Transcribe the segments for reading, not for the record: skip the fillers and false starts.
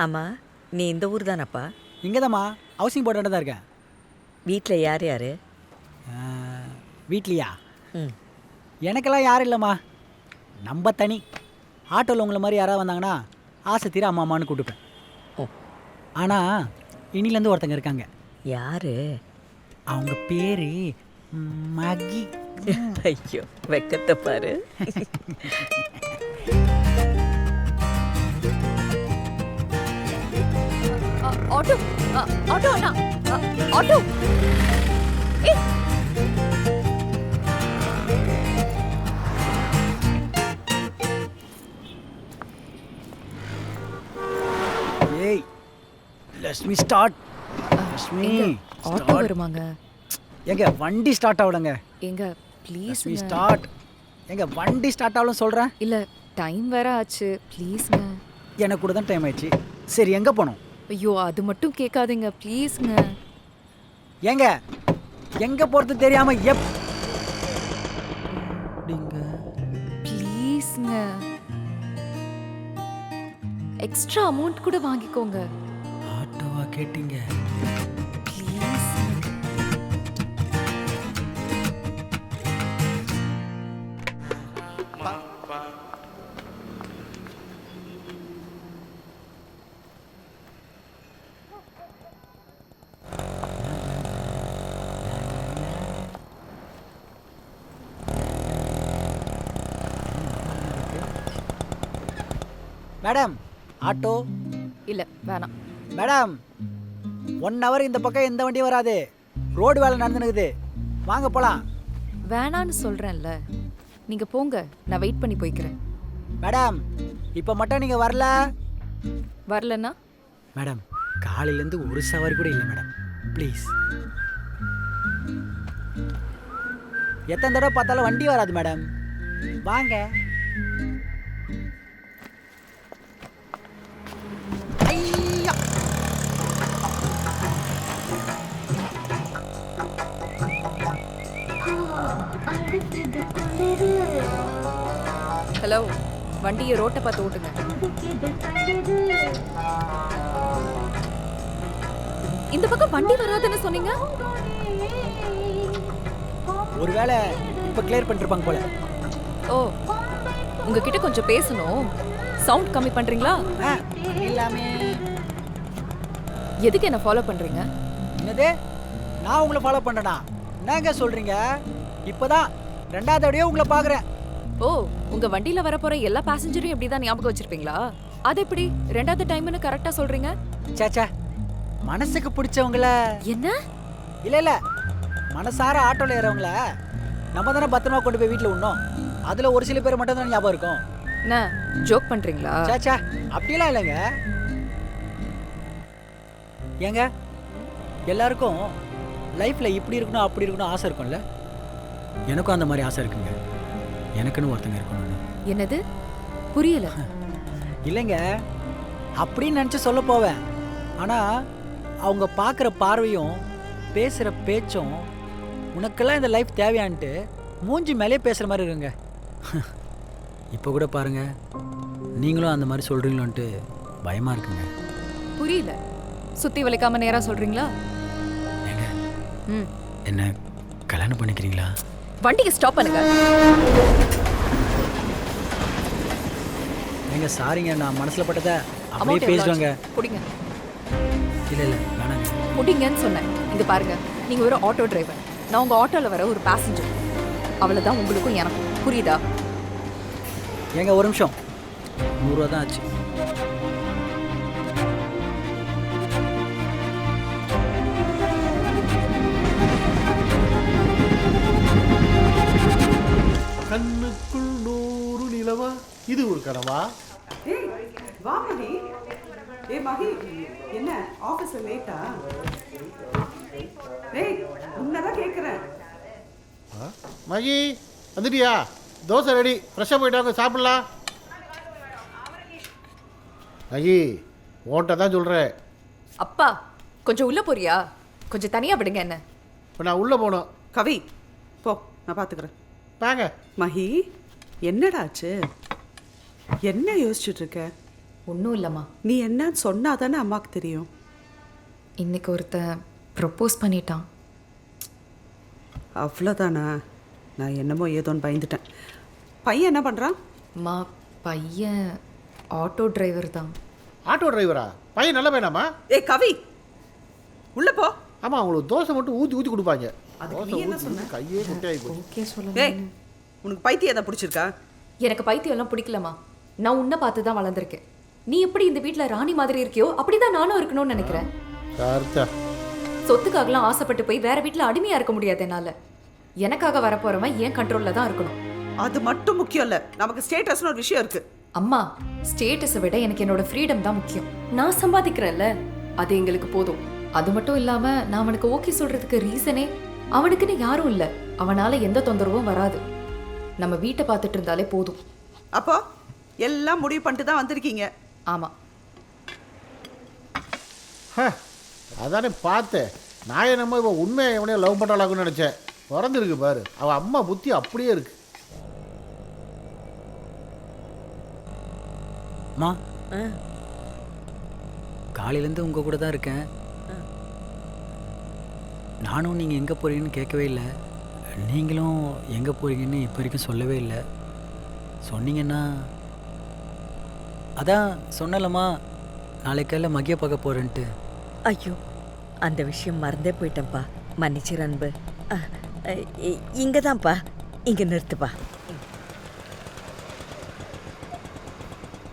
ஆமாம், நீ இந்த ஊர் தானப்பா? இங்கே தான்மா, ஹவுசிங் போர்டு தான் இருக்கேன். வீட்டில் யார் யார்? வீட்லையா? ம். எனக்கெல்லாம் யாரும் இல்லைம்மா, நம்ம தனி. ஆட்டோவில் உங்களை மாதிரி யாராவது வந்தாங்கன்னா ஆசை தீர அம்மா அம்மான்னு கூப்பிட்டுப்பேன். ஓ. ஆனால் இனிலேருந்து ஒருத்தங்க இருக்காங்க. யார்? அவங்க பேர் மகி. ஐயோ, வெக்கத்தை பாரு. ஆட்டோ ஆட்டோ அண்ணா, ஆட்டோ. ஏய், ஏய், லட்சுமி ஸ்டார்ட். லட்சுமி ஆட்டோ வருமாங்க? எங்க வண்டி ஸ்டார்ட் ஆகலங்க. எங்க ப்ளீஸ் லட்சுமி ஸ்டார்ட். எங்க வண்டி ஸ்டார்ட் ஆகலன்னு சொல்கிறேன். இல்ல, டைம் வேற ஆச்சு, ப்ளீஸ்ங்க. எனக்கு கூட தான் டைம் ஆயிடுச்சு. சரி, எங்கே போனோம்? ஐயோ, அது மட்டும் கேட்காதீங்க ப்ளீஸ்ங்க. ஏங்க எங்கே போகிறது தெரியாமல் ப்ளீஸ்ங்க, எக்ஸ்ட்ரா அமௌண்ட் கூட வாங்கிக்கோங்க ஆட்டோவா கேட்டீங்க? ப்ளீஸ். Madam, auto. இல்ல, வேணாம். மேடம், 1 hour இந்த பக்கம் எந்த வண்டியும் வராது. ரோடு வேலை நடந்துனுக்குது. வாங்க போகலாம். வேணான்னு சொல்றேன்ல, நீங்க போங்க, நான் வெயிட் பண்ணி போய்க்கிறேன். மேடம், இப்போ மட்டும் நீங்கள் வரல. வரலன்னா? மேடம், காலையிலேருந்து ஒரு சவாரி கூட இல்லை மேடம், ப்ளீஸ். எத்தனை தடவை பார்த்தாலும் வண்டி வராது மேடம், வாங்க. ஐயா, ஹலோ, வண்டியை ரோட்டை பார்த்து ஓட்டுங்க. இந்த பக்கம் வண்டி வராதுன்னு சொன்னீங்க. ஒருவேளை இப்போ கிளியர் பண்ணிருப்பாங்க போல. ஓ, உங்ககிட்ட கொஞ்சம் பேசணும். சவுண்ட் கம்மி பண்றீங்களா? எல்லாமே எதுக்கு என்ன ஃபாலோ பண்றீங்க? என்னது? நான் உங்களை ஃபாலோ பண்ணேனா? என்னங்க சொல்கிறீங்க? இப்போதான் 2வது தடவையே உங்களை பார்க்குறேன். ஓ, உங்க வண்டியில வரப்போற எல்லா பேசஞ்சரையும் இப்படிதான் ஞாபகம் வச்சிருப்பீங்களா? அது எப்படி 2வது டைம்னு கரெக்டா சொல்றீங்க? சேச்சா, மனசுக்கு பிடிச்சவங்கள. என்ன? இல்லை, மனசார ஆட்டோவில் ஏறவங்கள நம்ம தானே பத்திரமா கொண்டு போய் வீட்டில் விடணும். அதில் ஒரு சில பேர் மட்டும் தான் ஞாபகம் இருக்கும். என்ன ஜோக் பண்றீங்களா? சேச்சா, அப்படியெல்லாம் இல்லைங்க. ஏங்க, எல்லாருக்கும் லைஃப்பில் இப்படி இருக்கணும் அப்படி இருக்கணும் ஆசை இருக்கும்ல. எனக்கும் அந்த மாதிரி ஆசை இருக்குங்க. எனக்குன்னு ஒருத்தங்க இருக்கணும்னு. என்னது? புரியல. இல்லைங்க, அப்படின்னு நினச்சி சொல்ல போவேன். ஆனால் அவங்க பார்க்குற பார்வையும் பேசுகிற பேச்சும் உனக்கெல்லாம் இந்த லைஃப் தேவையான்ட்டு மூஞ்சி மேலே பேசுகிற மாதிரி இருக்குங்க. இப்போ கூட பாருங்க, நீங்களும் அந்த மாதிரி சொல்கிறீங்களோன்ட்டு பயமாக இருக்குங்க. புரியல. சுத்தி வளைக்காம நேரா சொல்றீங்களா? ஏங்க, ம். என்ன கல்யாணம் பண்ணிக்கிறீங்களா? வண்டிக்கு ஸ்டாப் பண்ணுங்க. ஏங்க, சாரிங்க, நான் மனசில் பட்டதை அப்படியே அமௌண்ட் எவ்வளவு பேசுவாங்க. ஆச்சு? புடிங்க. இல்லை வேணாங்க. புடிங்கன்னு சொன்னேன். இங்க பாருங்க, நீங்க ஒரு ஆட்டோ டிரைவர், நான் உங்க ஆட்டோல வர ஒரு பேசஞ்சர். அவ்வளவுதான் உங்களுக்கும் எனக்கும். புரியுதா? ஏங்க, ஒரு நிமிஷம். 100 ரூபா தான் ஆச்சு. கண்ணுக்குள் 100 நிலவா, இது ஒரு கனவா? ஏய், வா மகி. மகி, என்ன ஆஃபீஸில் லேட்டா? ஏய், உன்னதான் கேட்குறேன். மகி, வந்துட்டியா? தோசை ரெடி, ஃப்ரெஷ்ஷாக போயிட்டாங்க, சாப்பிடலாம். மகி, ஓட்ட தான் சொல்கிறேன். அப்பா, கொஞ்சம் உள்ள போறியா? கொஞ்சம் தனியா விடுங்க என்ன. இப்போ நான் உள்ளே போகணும். கவி, போ, நான் பார்த்துக்கிறேன். வாங்க. மகி, என்னடாச்சு? என்ன யோசிச்சுட்டு இருக்க? ஒன்றும் இல்லைம்மா. நீ என்னன்னு சொன்னா தானே அம்மாவுக்கு தெரியும். இன்னைக்கு ஒருத்தன் ப்ரப்போஸ் பண்ணிட்டான். அவ்வளோதானா? நான் என்னமோ ஏதோன்னு பயந்துட்டேன். பையன் என்ன பண்ணுறான்? அம்மா, பையன் ஆட்டோ டிரைவர் தான். ஆட்டோ டிரைவரா? பையன் நல்ல பையனாமா? ஏய் கவி, உள்ள போ. ஆமாம், அவங்களுக்கு தோசை மட்டும் ஊற்றி ஊற்றி கொடுப்பாங்க. அதுக்கு தோசை நீ என்ன ஊத்தி சொன்ன? கையே குட்டையாகி போச்சு. ஓகே ஏய், உனக்கு பைத்தியம் எதை பிடிச்சிருக்கா? எனக்கு பைத்தியம் எல்லாம் பிடிக்கலம்மா. நான் உன்னை பார்த்து தான் வளர்ந்துருக்கேன். நீ எப்படி இந்த வீட்டில் ராணி மாதிரி இருக்கியோ அப்படிதான் நானும் இருக்கணும்னு நினைக்கிறேன். கரெக்டா. சொத்துக்காகலாம் ஆசைப்பட்டு போய் வேற வீட்டில் அடிமையா இருக்க முடியாது என்னால. எனக்காக வரப்போறவன் என் கண்ட்ரோல்ல தான் இருக்கணும். அது மட்டும் முக்கியம் இல்லை, நமக்கு ஸ்டேட்டஸ்னு ஒரு விஷயம் இருக்கு. அம்மா, ஸ்டேட்டஸை விட எனக்கு என்னோட ஃப்ரீடம் தான் முக்கியம். நான் சம்பாதிக்கிறேன்ல, அது எங்களுக்கு போதும். அது மட்டும் இல்லாம நான் அவனுக்கு ஓகே சொல்றதுக்கு ரீசனே அவனுக்குன்னு யாரும் இல்லை. அவனால எந்த தொந்தரவும் வராது. நம்ம வீட்டை பார்த்துட்டு இருந்தாலே போதும். அப்போ எல்லாம் முடிவு பண்ணிட்டு தான் வந்திருக்கீங்க. ஆமா. அதானே பார்த்தேன். நான் என்னமோ இவன் உண்மையை எவனையோ லவ் பண்ணுறாளாக்குன்னு நினச்சேன். பிறந்திருக்கு பாரு, அவள் அம்மா புத்தி அப்படியே இருக்கு. அம்மா, ஆ, காலையிலேருந்து உங்கள் கூட தான் இருக்கேன். நானும் நீங்கள் எங்கே போகிறீங்கன்னு கேட்கவே இல்லை. நீங்களும் எங்கே போகிறீங்கன்னு இப்போ வரைக்கும் சொல்லவே இல்லை. சொன்னீங்கன்னா அதான் சொன்னலம்மா, நாளைக்கு காலையில் மகிய பார்க்க போகிறேன்ட்டு. ஐயோ, அந்த விஷயம் மறந்தே போயிட்டேன்ப்பா. மன்னிச்சிரு அன்பு. இங்கே தான்ப்பா, இங்கே நிறுத்துப்பா.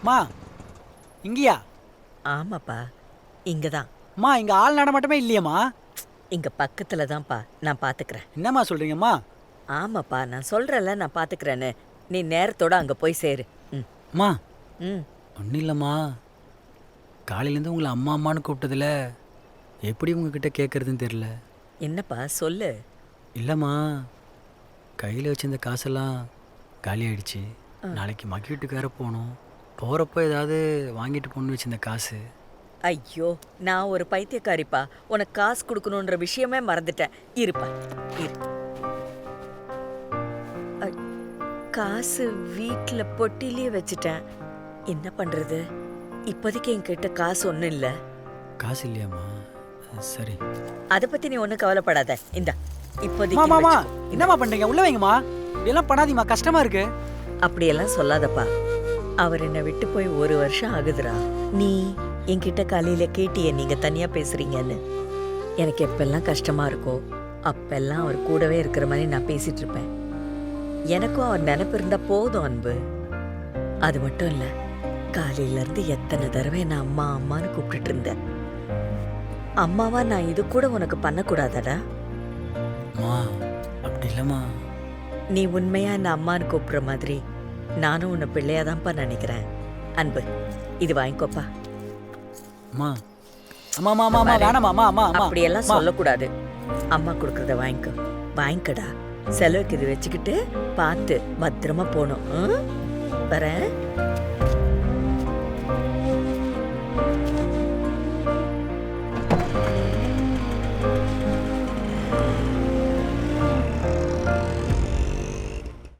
மா, இங்கேயா? ஆமாப்பா, இங்கே தான். அம்மா, இங்கே ஆள் நடமாட்டமே இல்லையம்மா. இங்கே பக்கத்தில் தான்ப்பா, நான் பார்த்துக்கிறேன். என்னம்மா சொல்கிறீங்கம்மா? ஆமாப்பா, நான் சொல்கிறேன்ல, நான் பார்த்துக்கிறேன்னு. நீ நேரத்தோட அங்கே போய் சேரு. ம் அம்மா, ம். ஒன்றும் இல்லைம்மா. காலையிலேருந்து உங்களை அம்மா அம்மான்னு கூப்பிட்டதில் எப்படி உங்ககிட்ட கேட்குறதுன்னு தெரில. என்னப்பா சொல்லு. இல்லைம்மா, கையில் வச்சிருந்த காசெல்லாம் காலி ஆயிடுச்சு. நாளைக்கு மகி வீட்டுக்கு வேற போகணும். போகிறப்போ ஏதாவது வாங்கிட்டு போகணுன்னு வச்சிருந்த காசு. ஐயோ, நான் ஒரு பைத்தியக்காரிப்பா. உனக்கு காசு கொடுக்கணுன்ற விஷயமே மறந்துட்டேன். இருப்பா, இரு. காசு வீட்டில் பொட்டிலேயே வச்சுட்டேன். என்ன பண்ணுறது? இப்போதைக்கு என்கிட்ட காசு ஒன்றும் இல்லை. காசு இல்லையாம்மா? சரி. அதை பற்றி நீ ஒன்றும் கவலைப்படாத. இந்தா, இப்போதைக்கு மாமா, வச்சுக்கோ. என்னம்மா பண்ணுறீங்க? உள்ள வைங்கம்மா. இதெல்லாம் பண்ணாதீங்கம்மா, கஷ்டமாக இருக்கு. அப்படியெல்லாம் சொல்லாதப்பா. அவர் என்னை விட்டு போய் 1 வருஷம் ஆகுதுடா. நீ என்கிட்ட காலையில் கேட்டியே நீங்கள் தனியாக பேசுகிறீங்கன்னு. எனக்கு எப்பெல்லாம் கஷ்டமாக இருக்கோ அப்பெல்லாம் அவர் கூடவே இருக்கிற மாதிரி நான் பேசிகிட்டு இருப்பேன். எனக்கும் அவர் நினைப்பு இருந்தால் போதும் அன்பு. அது மட்டும் இல்லை, காலையிலேருந்து எத்தனை தடவை நான் அம்மா அம்மான்னு கூப்பிட்டுட்டு இருந்தேன். அம்மாவா நான் இது கூட உனக்கு பண்ணக்கூடாதடா? அம்மா, அப்படி இல்லைம்மா. நீ உண்மையா என்ன அம்மான்னு கூப்பிடுற மாதிரி நானும் உன்னை பிள்ளையாதான்ப்பா நினைக்கிறேன். அன்பு, இது வாங்கிக்கோப்பா. அம்மா, அம்மா, அம்மா, அம்மா, அம்மா, வேணாம்மா, அம்மா, அம்மா, அம்மா. அப்படியெல்லாம் சொல்லக்கூடாது. அம்மா கொடுக்கறத வாங்கிக்கோ. வாங்கிக்கடா. செலவுக்கு இது வச்சுக்கிட்டு பார்த்து பத்திரமா போகணும். வரேன்.